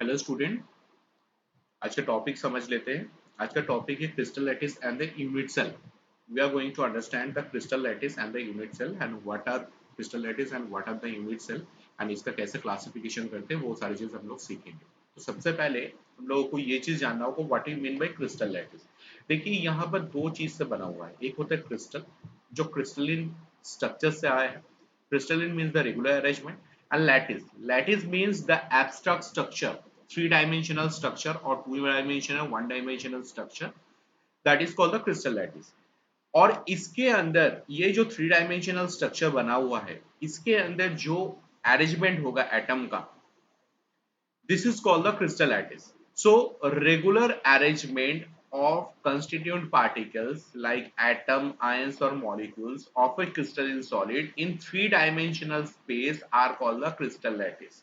Hello student, आज का topic समझ लेते हैं। आज का टॉपिक है crystal lattice and the unit cell. We are going to understand the crystal lattice and the unit cell and what are crystal lattice and what are the unit cell and इसका कैसे classification करते हैं वो सारी चीज हम लोग सीखेंगे। तो सबसे पहले हम लोगों को ये चीज जानना होगा what you mean by crystal lattice. देखिए यहाँ पर दो चीज से बना हुआ है, एक होता है क्रिस्टल जो क्रिस्टलिन स्ट्रक्चर से आया है। Crystalline means the regular arrangement and lattice. Lattice means the abstract structure, three-dimensional structure or two-dimensional, one-dimensional structure that is called the crystal lattice. और इसके अंदर ये जो थ्री डायमेंशनल स्ट्रक्चर बना हुआ है, इसके अंदर जो अरेंजमेंट होगा एटम का, this is called the crystal lattice. So, regular arrangement of constituent particles like atom, ions or molecules of a crystalline solid in three-dimensional space are called the crystal lattice.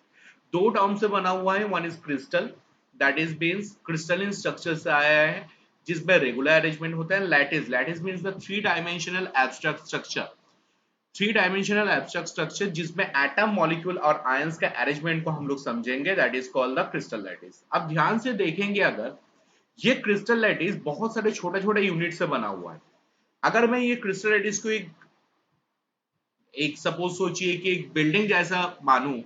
दो term से बना हुआ है, one is crystal that is means crystalline structure से आया है जिसमें regular arrangement होता है। Lattice, lattice means the three dimensional abstract structure, three dimensional abstract structure जिसमें एटम, मॉलिक्यूल और आयंस का अरेंजमेंट को हम लोग समझेंगे, that is called the crystal lattice. अब ध्यान से देखेंगे, अगर ये क्रिस्टल लैटिस बहुत सारे छोटे छोटे यूनिट से बना हुआ है। अगर मैं ये क्रिस्टल लैटिस को एक एक सपोज सोचिए कि एक बिल्डिंग जैसा मानूं,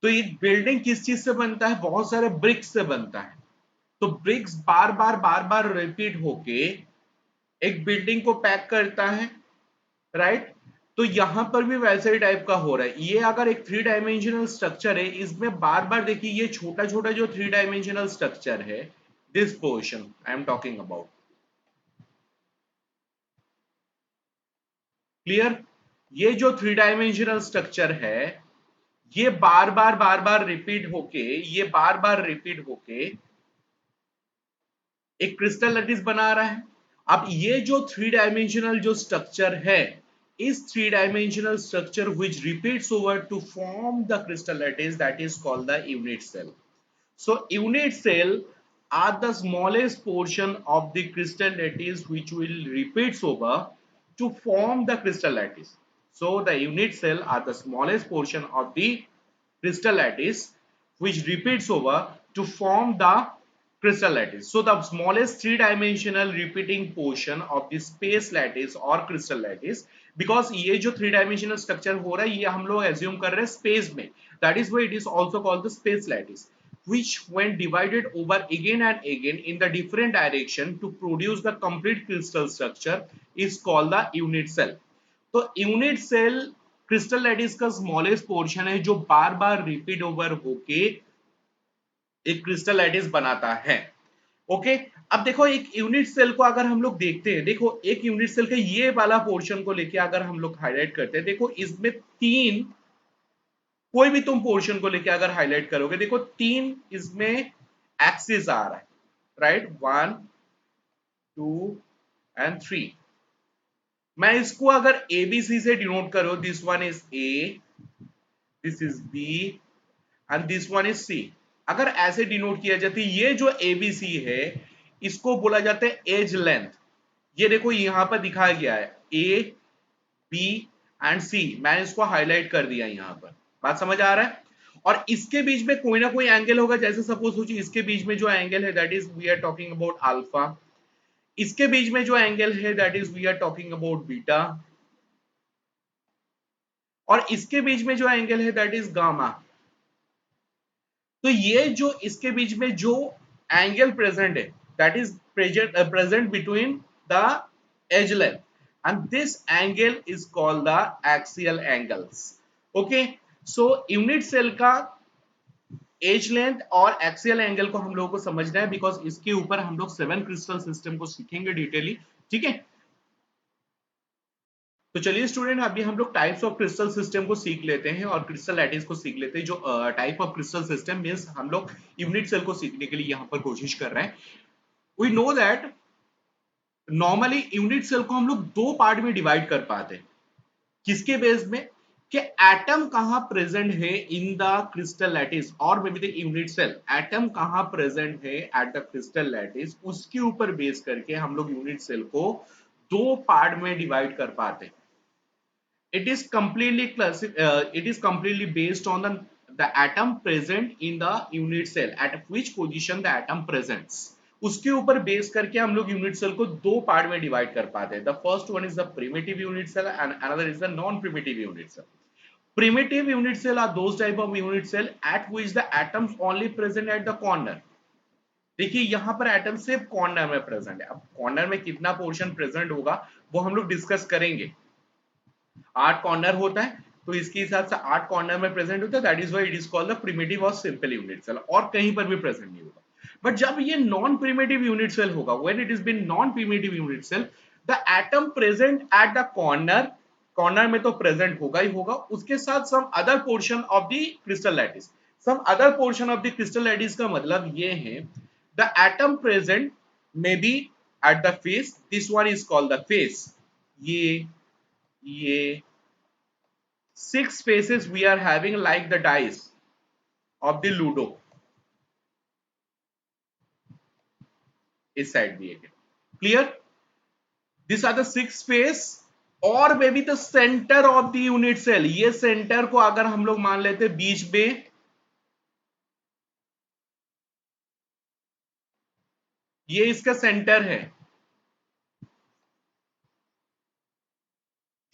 तो एक बिल्डिंग किस चीज से बनता है? बहुत सारे ब्रिक्स से बनता है। तो ब्रिक्स बार बार रिपीट होके एक बिल्डिंग को पैक करता है, राइट? तो यहां पर भी वैसे ही टाइप का हो रहा है। ये अगर एक थ्री डायमेंशनल स्ट्रक्चर है, इसमें बार बार देखिए ये छोटा छोटा जो थ्री डायमेंशनल स्ट्रक्चर है, this portion I am talking about, clear? ये जो थ्री डायमेंशनल स्ट्रक्चर है, ये बार बार रिपीट होके, ये बार रिपीट होके एक क्रिस्टल लैटिस बना रहा है। अब ये जो थ्री डायमेंशनल जो स्ट्रक्चर है, इस three dimensional structure which repeats over to form the crystal lattice, that is called the unit cell. So unit cell are the smallest portion of the crystal lattice which will repeats over to form the crystal lattice. So the unit cell are the smallest portion of the crystal lattice which repeats over to form the crystal lattice. So the smallest three-dimensional repeating portion of the space lattice or crystal lattice, because ये जो three dimensional structure हो रहा है ये हम लोग assume कर रहे हैं स्पेस में, that is why it is also called the space lattice, which when divided over again and again in the different direction to produce the complete crystal structure is called the unit cell. तो unit cell crystal lattice का smallest portion है जो बार बार repeat over होके एक crystal lattice बनाता है। Okay, अब देखो एक यूनिट सेल को अगर हम लोग देखते हैं, देखो एक यूनिट सेल का ये वाला पोर्शन को लेके अगर हम लोग हाईलाइट करते हैं, देखो इसमें तीन, कोई भी तुम पोर्शन को लेके अगर हाईलाइट करोगे, देखो तीन इसमें एक्सिस आ रहा है, right? One, two and three. मैं इसको अगर एबीसी से डिनोट करो, this one is a, this is b and this one is c. अगर ऐसे डिनोट किया जाता है, ये जो एबीसी है इसको बोला जाता है एज लेंथ। ये देखो यहां पर दिखाया गया है ए, बी एंड सी, मैंने इसको हाईलाइट कर दिया यहां पर। बात समझ आ रहा है? और इसके बीच में कोई ना कोई एंगल होगा, जैसे सपोज सोचिए इसके बीच में जो एंगल है that is we are talking about alpha, इसके बीच में जो एंगल है that is we are talking about beta, और इसके बीच में जो एंगल है दैट इज गामा। तो ये जो इसके बीच में जो एंगल प्रेजेंट है that is present between the edge length and this angle is called the axial angles. Okay, so unit cell का एज लेंथ और एक्सियल एंगल को हम लोगों को समझना है, बिकॉज इसके ऊपर हम लोग सेवन क्रिस्टल सिस्टम को सीखेंगे डिटेली, ठीक है? तो चलिए स्टूडेंट, अभी हम लोग टाइप्स ऑफ क्रिस्टल सिस्टम को सीख लेते हैं और क्रिस्टल लैटिस को सीख लेते हैं। जो type of crystal system means हम लोग यूनिट सेल को सीखने के लिए यहाँ पर कोशिश कर रहे हैं। We know that normally unit cell को हम लोग दो पार्ट में डिवाइड कर पाते हैं। किसके बेस में? कि एटम कहां प्रेजेंट है इन द क्रिस्टल लैटिस और may be the unit cell, atom कहां प्रेजेंट है एट द क्रिस्टल लैटिस, उसके ऊपर बेस करके हम लोग यूनिट सेल को दो पार्ट में डिवाइड कर पाते हैं। It is completely based on the atom present in the unit cell at which position the atom presents, उसके ऊपर बेस करके हम लोग यूनिट सेल को दो पार्ट में डिवाइड कर पाते हैं. The first one is the primitive unit cell and another is the non primitive unit cell. Primitive unit cell are those type of unit cell at which the atoms only present at the corner. देखिए यहां पर atom सिर्फ corner में present है. अब corner में कितना portion present होगा वो हम लोग डिस्कस करेंगे. 8 कॉर्नर होता है तो इसके हिसाब से 8 कॉर्नर में प्रेजेंट होता है. That is why it is called the primitive और सिंपल यूनिट सेल. और कहीं पर भी प्रेजेंट नहीं होगा. बट जब ये नॉन प्रिमिटिव यूनिट सेल होगा, when it is been non primitive unit cell, the atom present at the corner, corner में तो प्रेजेंट होगा ही होगा, उसके साथ some other portion of the crystal lattice. Some other portion of the crystal lattice का मतलब ये है the atom present may be at the face. This one is called the face. ये 6 faces we are having like the dice of the ludo इस side दिए गए. Clear? This are the 6 face और may be the centre of the unit cell. ये centre को अगर हम लोग मान लेते बीच में, ये इसका सेंटर है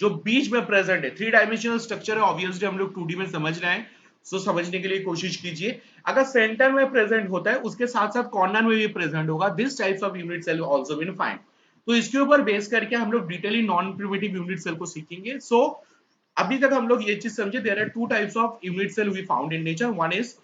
जो बीच में प्रेजेंट है. 3 डायमेंशनल स्ट्रक्चर है, ऑब्वियसली हम लोग 2D में समझ रहे हैं, सो समझने के लिए कोशिश कीजिए. अगर सेंटर में प्रेजेंट होता है उसके साथ साथ कॉर्नर में भी प्रेजेंट होगा. This types of unit cell also been find. तो इसके ऊपर बेस करके हम लोग detailly non primitive unit cell को सीखेंगे. सो अभी तक हम लोग ये चीज समझे, there are 2 types of unit cell we found in nature. One is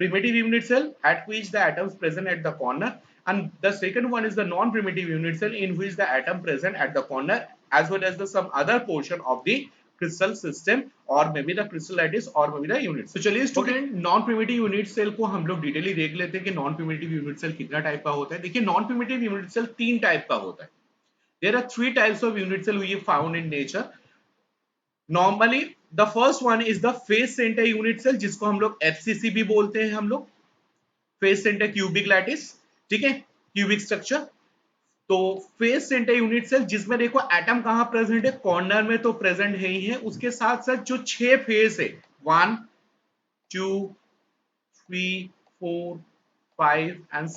primitive unit cell at which the atoms present at the corner, and the second one is the non primitive unit cell in which the atom present at the corner as well as the some other portion of the crystal system or maybe the crystal lattice or maybe the unit. तो चलिए student non primitive unit cell को हम लोग detailly देख लेते हैं कि non primitive unit cell कितना टाइप का होता है. देखिए non primitive unit cell 3 type का होता है. There are 3 types of unit cell we found in nature. Normally the first one is the face centre unit cell, जिसको हम लोग एफसीसी भी बोलते हैं. हम लोग फेस सेंटर क्यूबिक लैटिस, ठीक है, क्यूबिक स्ट्रक्चर. तो फेस सेंटर यूनिट सेल जिसमें देखो एटम कहां प्रेजेंट है, कॉर्नर में तो प्रेजेंट है ही है, उसके साथ साथ जो 6 फेस है 1 2 3 4 5 एंड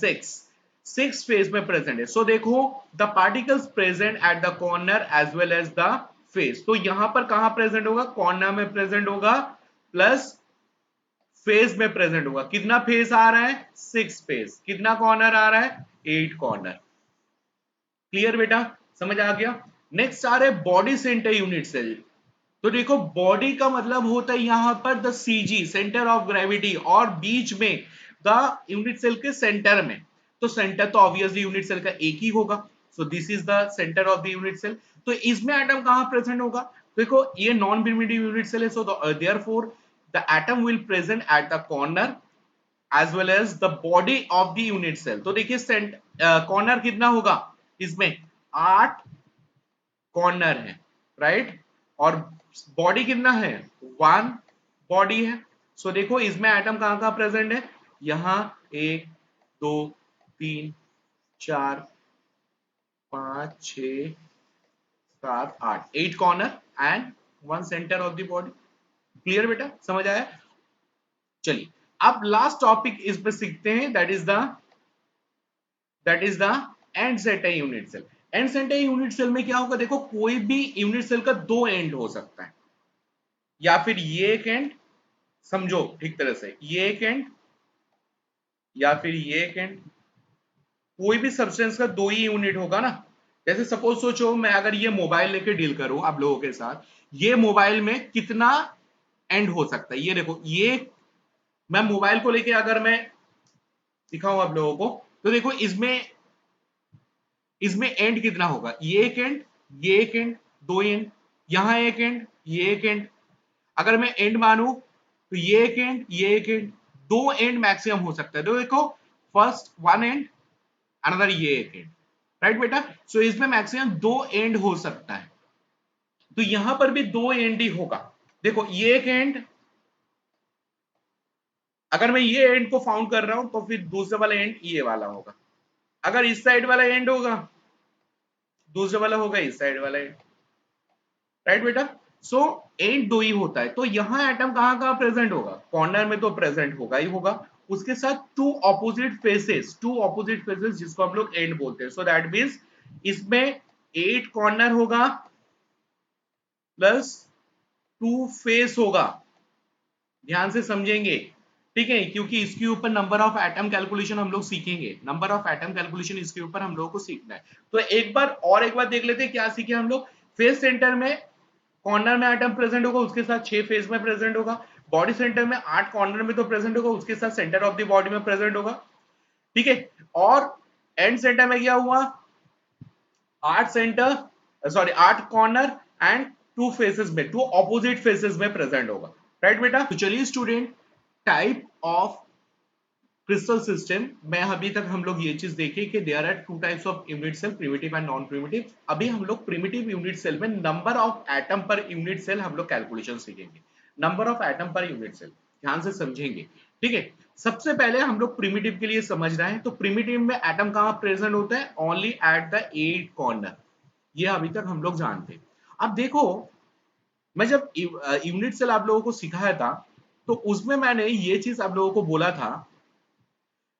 6 फेस में प्रेजेंट है. सो देखो the particles present at the corner as well as the face. तो यहां पर कहां प्रेजेंट होगा, कॉर्नर में प्रेजेंट होगा प्लस फेस में प्रेजेंट होगा. कितना फेस आ रहा है, 6 फेस. कितना कॉर्नर आ रहा है, 8 कॉर्नर. क्लियर बेटा, समझ आ गया. नेक्स्ट आ रहे बॉडी सेंटर यूनिट सेल. तो देखो बॉडी का मतलब होता है यहां पर the CG, centre of gravity, और बीच में द यूनिट सेल के सेंटर में. तो सेंटर तो ऑब्वियसली यूनिट सेल का एक ही होगा. So this is the centre of the unit cell. तो इसमें एटम कहां प्रेजेंट होगा, देखो ये नॉन प्रिमिटिव यूनिट सेल है. So therefore the atom will present at the corner as well as the body of the unit cell. तो देखिए corner कितना होगा, इसमें 8 कॉर्नर है, राइट, और बॉडी कितना है, 1 बॉडी है. सो देखो इसमें एटम कहां कहां प्रेजेंट है, यहां 1 2 3 4 5 6 7 8, 8 corner and 1 centre of the body. Clear बेटा, समझ आया. चलिए अब लास्ट टॉपिक इस पे सीखते हैं, that is the end centre unit cell. End centre unit cell में क्या होगा, देखो कोई भी यूनिट सेल का 2 एंड हो सकता है, या फिर ये एक एंड, समझो ठीक तरह से, ये एक एंड या फिर ये एक एंड. कोई भी सब्सटेंस का 2 ही यूनिट होगा ना. जैसे सपोज सोचो मैं अगर ये मोबाइल लेके डील करूं आप लोगों के साथ, ये मोबाइल में कितना एंड हो सकता है, ये देखो, ये मैं मोबाइल को लेके अगर मैं दिखाऊं आप लोगों को, तो देखो इसमें इसमें एंड कितना होगा, ये एक एंड, ये एक एंड, 2 एंड, यहां एक एंड, ये एक एंड. अगर मैं एंड मानूं तो ये एक एंड, ये एक एंड, 2 एंड मैक्सिमम हो सकता है. तो देखो फर्स्ट 1 एंड, अनदर ये एक एंड, राइट बेटा. सो इसमें मैक्सिमम 2 एंड हो सकता है. तो यहां पर भी 2 एंड ही होगा. देखो ये एक एंड, अगर मैं ये एंड को फाउंड कर रहा हूं तो फिर दूसरे वाला एंड ये वाला होगा. अगर इस साइड वाला एंड होगा, दूसरे वाला होगा इस साइड वाला एंड, राइट बेटा. सो एंड दो ही होता है, तो यहाँ एटम कहाँ कहाँ प्रेजेंट होगा, कॉर्नर में तो प्रेजेंट होगा ही होगा, उसके साथ टू ऑपोजिट फेसेस जिसको हम लोग एंड बोलते हैं। सो दैट मीन्स इसमें 8 कॉर्नर होगा प्लस 2 फेस होगा, ध्यान से समझेंगे, ठीक है, क्योंकि इसके ऊपर नंबर ऑफ एटम कैलकुलेशन हम लोग सीखेंगे, नंबर ऑफ एटम कैलकुलेशन इसके ऊपर हम लोगों को सीखना है। तो एक बार देख लेते हैं क्या सीखे हम लोग। फेस सेंटर में कॉर्नर में एटम प्रेजेंट होगा, उसके साथ 6 फेस में प्रेजेंट होगा। बॉडी सेंटर में 8 कॉर्नर में तो प्रेजेंट होगा, उसके साथ सेंटर ऑफ द बॉडी में प्रेजेंट होगा, ठीक है। और एंड सेंटर में क्या हुआ, 8 कॉर्नर एंड 2 फेसेस में, 2 ऑपोजिट फेसेस में प्रेजेंट होगा, राइट बेटा। तो चलिए student, type of crystal system में अभी तक हम लोग ये चीज देखे कि there are 2 types of unit cell, primitive and non primitive. अभी हम लोग प्रिमिटिव यूनिट सेल में number of atom per unit cell हम लोग कैलकुलेशन सीखेंगे, number of atom per unit cell, ध्यान से समझेंगे, ठीक है। सबसे पहले हम लोग प्रिमिटिव के लिए समझ रहे हैं, तो प्रिमिटिव में एटम कहां प्रेजेंट होता है, ओनली एट द 8 कॉर्नर, ये अभी तक हम लोग जानते हैं। अब देखो, मैं जब यूनिट सेल आप लोगों को सिखाया था, तो उसमें मैंने ये चीज आप लोगों को बोला था,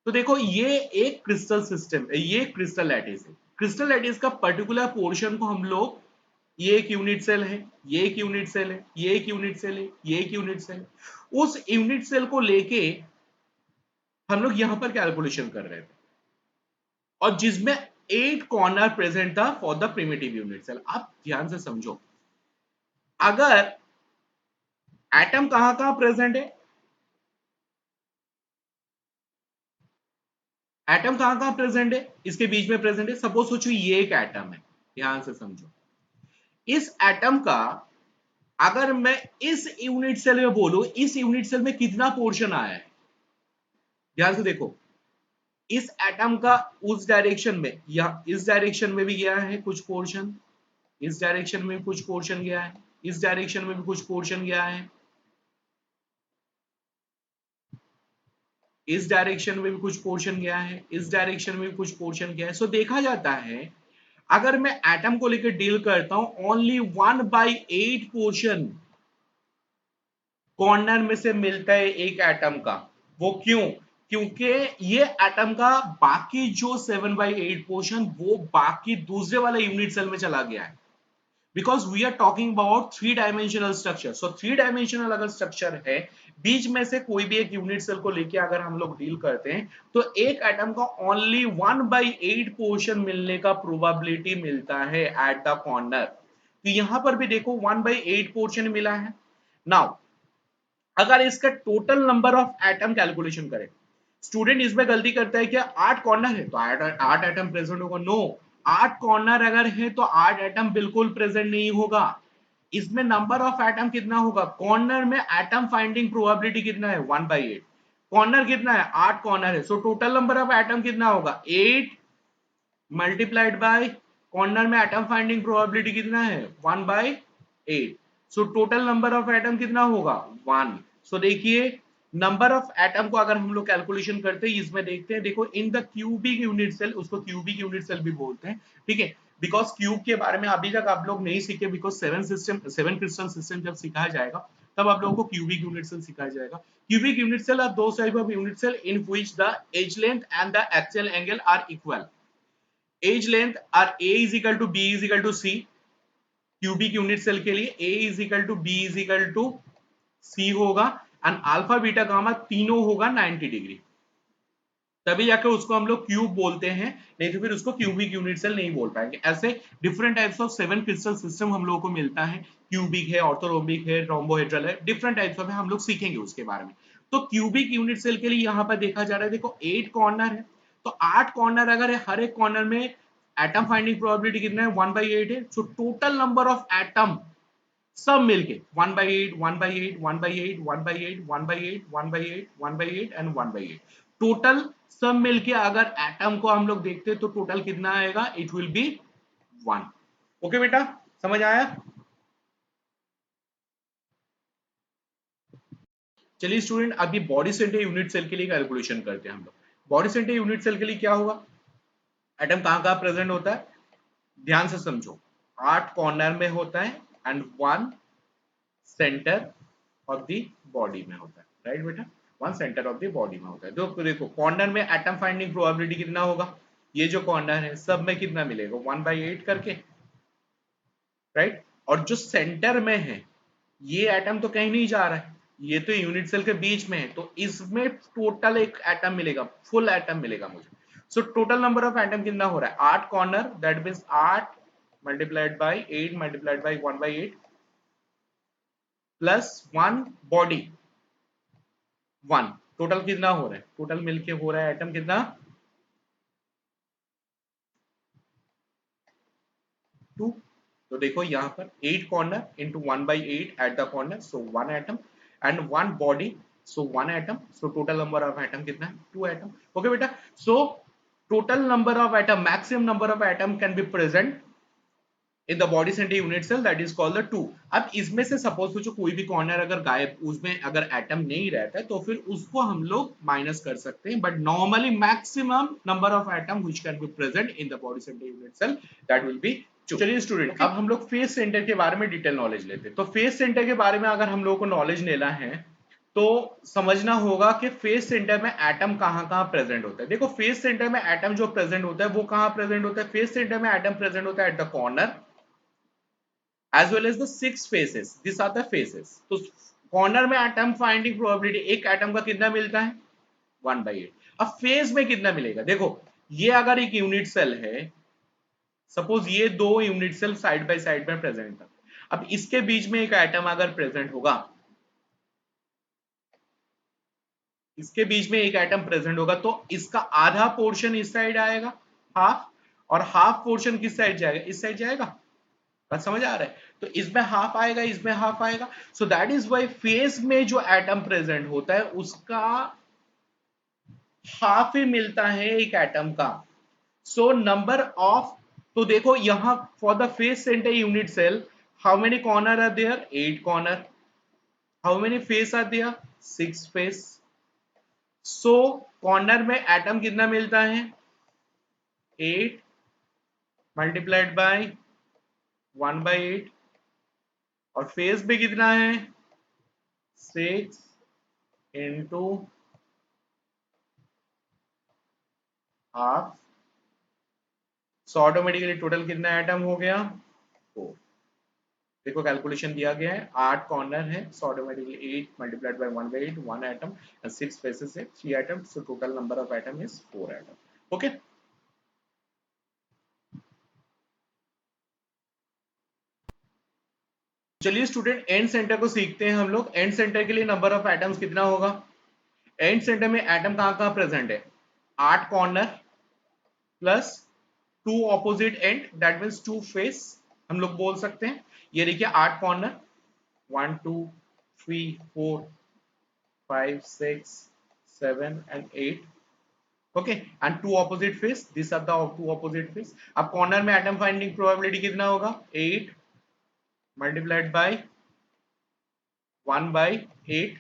तो देखो ये एक क्रिस्टल सिस्टम, ये क्रिस्टल लैटिस है, क्रिस्टल लैटिस का पर्टिकुलर पोर्शन को हम लोग, ये एक यूनिट सेल है, ये एक यूनिट सेल है, ये एक यूनिट सेल है, ये एक यूनिट सेल है, उस यूनिट सेल को लेके हम लोग यहां पर कैलकुलेशन कर रहे थे, और जिसमें 8 कॉर्नर प्रेजेंट था for the primitive unit cell. आप ध्यान से समझो, अगर एटम कहां कहां प्रेजेंट है, एटम कहां कहां प्रेजेंट है, इसके बीच में प्रेजेंट है, सपोज सोचो ये एक एटम है, ध्यान से समझो, इस एटम का अगर मैं इस यूनिट सेल में बोलूं, इस यूनिट सेल में कितना पोर्शन आया है, ध्यान से देखो, इस एटम का उस डायरेक्शन में या इस डायरेक्शन में भी गया है कुछ पोर्शन, इस डायरेक्शन में कुछ पोर्शन गया है, इस डायरेक्शन में भी कुछ पोर्शन गया है, इस डायरेक्शन में भी कुछ पोर्शन गया है, इस डायरेक्शन में भी कुछ पोर्शन गया है। सो देखा जाता है, अगर मैं एटम को लेकर डील करता हूं, ओनली 1/8 पोर्शन कॉर्नर में से मिलता है एक एटम का। वो क्यों, क्योंकि ये एटम का बाकी जो 7/8 पोर्शन वो बाकी दूसरे वाले यूनिट सेल में चला गया है, because we are talking about 3 dimensional structure. So 3 dimensional अगर स्ट्रक्चर है, बीच में से कोई भी एक यूनिट सेल को लेके अगर हम लोग डील करते हैं, तो एक एटम का ओनली 1/8 पोर्शन मिलने का प्रोबेबिलिटी मिलता है एट द कॉर्नर। तो यहां पर भी देखो 1/8 पोर्शन मिला है। नाउ अगर इसका total number of atom calculation करें, स्टूडेंट इसमें गलती करता है, क्या 8 कॉर्नर है तो 8 एटम प्रेजेंट होगा, नो, 8 कॉर्नर अगर है तो 8 एटम बिल्कुल प्रेजेंट नहीं होगा। इसमें नंबर ऑफ एटम कितना होगा, कॉर्नर में एटम फाइंडिंग प्रोबेबिलिटी कितना है, 1/8, कॉर्नर कितना है, 8 कॉर्नर है, सो टोटल नंबर ऑफ एटम कितना होगा, 8 मल्टीप्लाइड बाय कॉर्नर में एटम फाइंडिंग प्रोबेबिलिटी कितना है, 1/8, सो टोटल नंबर ऑफ एटम कितना होगा, 1। सो देखिए, नंबर ऑफ एटम को अगर हम लोग कैलकुलेशन करते हैं, इसमें देखते हैं, देखो in the cubic unit cell, उसको क्यूबिक यूनिट सेल भी बोलते हैं, ठीक है, बिकॉज क्यूब के बारे में अभी तक आप लोग नहीं सीखे, बिकॉज 7 क्रिस्टल सिस्टम जब सिखाया जाएगा, तब आप लोगों को क्यूबिक यूनिट सेल सिखाया जाएगा। क्यूबिक यूनिट सेल आर दो type of unit cell in which the edge length and the axial angle are equal. Edge length are a is equal to b is equal to c, cubic unit cell के लिए a is equal to b is equal to c होगा, and alpha beta gamma तीनों होगा 90 degree, तभी जाकर उसको हम लोग क्यूब बोलते हैं, नहीं तो फिर उसको क्यूबिक यूनिट सेल नहीं बोल पाएंगे। ऐसे different types of 7 crystal system हम लोगों को मिलता है, क्यूबिक है, ऑर्थोरोम्बिक है, रोम्बोहेड्रल है, डिफरेंट टाइप्स ऑफ है, हम लोग सीखेंगे उसके बारे में। तो क्यूबिक यूनिट सेल के लिए यहाँ पर देखा जा रहा है, देखो 8 कॉर्नर है, तो 8 कॉर्नर अगर है, हर एक कॉर्नर में एटम फाइंडिंग प्रोबेबिलिटी कितना है, 1/8 है, सो टोटल नंबर ऑफ एटम सब मिलके 1/8 1/8 1/8 1/8 1/8 1/8 1/8 एंड 1/8, टोटल सब मिलके अगर एटम को हम लोग देखते हैं, तो टोटल कितना आएगा, इट विल बी 1। ओके बेटा, समझ आया। चलिए स्टूडेंट, अभी बॉडी सेंटर यूनिट सेल के लिए कैलकुलेशन करते हैं हम लोग। बॉडी सेंटर यूनिट सेल के लिए क्या होगा, एटम कहां कहां प्रेजेंट होता है, ध्यान से समझो, 8 कॉर्नर में होता है and 1 centre of the body में होता है, राइट बेटा, one centre of the body में होता है। तो देखो कॉर्नर में एटम फाइंडिंग प्रोबेबिलिटी कितना होगा, ये जो कॉर्नर है सब में कितना मिलेगा 1/8 करके, राइट। और जो सेंटर में है ये एटम तो कहीं नहीं जा रहा है, ये तो यूनिट सेल के बीच में है, तो इसमें टोटल एक एटम मिलेगा, फुल एटम मिलेगा मुझे। सो टोटल नंबर ऑफ एटम कितना हो रहा है 8 corner, that means 8 multiplied by 8 multiplied by 1/8 plus 1 body 1, total कितना हो रहा है, टोटल मिलके हो रहा है एटम कितना 2। तो देखो यहाँ पर 8 corner into 1/8 at the corner, so 1 atom and 1 body, so 1 atom, so total number of atom कितना है 2 एटम। ओके बेटा, so total number of atom, maximum number of atom can be present in the body centre unit cell, that is called the 2। अब इसमें से suppose सोचो कोई भी corner अगर गायब, उसमें अगर एटम नहीं रहता है तो फिर उसको हम लोग माइनस कर सकते हैं, but normally maximum number of atom which can be present in the body centre unit cell, that will be 2। चलिए स्टूडेंट, अब हम लोग फेस सेंटर के बारे में डिटेल नॉलेज लेते हैं। तो फेस सेंटर के बारे में अगर हम लोग को नॉलेज लेना है तो समझना होगा कि फेस सेंटर में एटम कहाँ कहाँ प्रेजेंट होता है। देखो फेस सेंटर में एटम जो प्रेजेंट होता है वो कहाँ प्रेजेंट होता है, फेस सेंटर में एटम प्रेजेंट होता है at the corner as well as the six faces, these are the faces। तो कॉर्नर में एटम फाइंडिंग प्रोबेबिलिटी, एक एटम का कितना मिलता है 1/8। अब फेज में कितना मिलेगा, देखो ये अगर एक यूनिट सेल है, सपोज ये दो unit sell side by side में प्रेजेंट है, अब इसके बीच में एक एटम अगर प्रेजेंट होगा, इसके बीच में एक एटम प्रेजेंट होगा तो इसका आधा पोर्शन इस साइड आएगा, हाफ, और हाफ पोर्शन किस साइड जाएगा, इस साइड जाएगा। बात समझ आ रहा है, तो इसमें हाफ आएगा, इसमें हाफ आएगा, so that is why face में जो एटम प्रेजेंट होता है उसका हाफ ही मिलता है एक एटम का। सो नंबर ऑफ, तो देखो यहां for the face centre unit cell how many corner are there 8 corner, how many face are there 6 face. So corner में एटम कितना मिलता है 8 मल्टीप्लाइड बाय 1/8, और फेस पे कितना है 6 into half, so automatically total कितना एटम हो गया 4। देखो कैलकुलेशन दिया गया है 8 कॉर्नर है, so automatically 8 multiplied by 1/8 1 atom and 6 faces है 3 atom, so total number of atom is 4 atom. Okay, चलिए स्टूडेंट एंड सेंटर को सीखते हैं हम लोग। एंड सेंटर के लिए नंबर ऑफ एटम्स कितना होगा, एंड सेंटर में एटम कहाँ कहाँ प्रेजेंट है 8 corner plus 2 opposite and, that means 2 face, हम लोग बोल सकते हैं। ये देखिए 8 corner 1 2 3 4 5 6 7 and 8, okay, and two opposite face, these are the two opposite face। अब कॉर्नर में एटम फाइंडिंग प्रोबेबिलिटी कितना होगा 8 मल्टीप्लाइड बाय 1/8,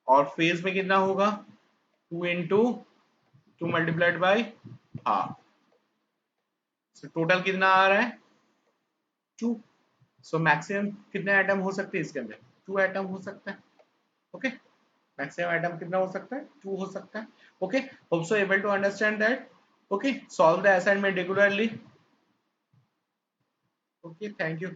और फेज में कितना होगा 2 into 2 multiplied by half, so total कितना आ रहा है 2। सो मैक्सिमम कितने एटम हो सकते हैं इसके अंदर 2 एटम हो सकता है। ओके, मैक्सिमम एटम कितना हो सकता है 2 हो सकता है। Okay, hope so able to understand that. Okay, solve the assignment regularly. Okay, thank you.